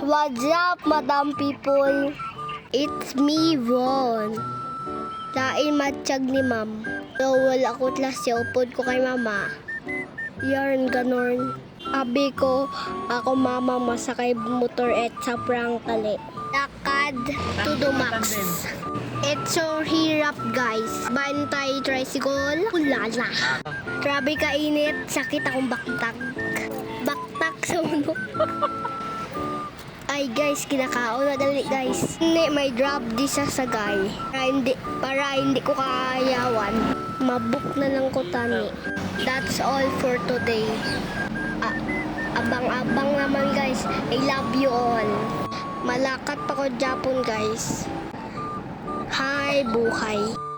What's up, madam people? It's me, Von. Lain matsyag ni ma'am. So, wala ko klase upod ko kay mama. Yarn ganon. Abi ko, ako mama masakay motor at sa prangkali. Lakad to the max. It's so hirap, guys. Bantay tricycle. Ulala. Grabe kainit. Sakit akong baktak. Baktak sa uno. Ay guys, kinakaon na dali guys. Hindi, may drop di sa sagay. Para hindi ko kaayawan. Mabuk na lang ko tani. That's all for today. Abang-abang naman guys. I love you all. Malakat pa ko Japon guys. Hi, buhay.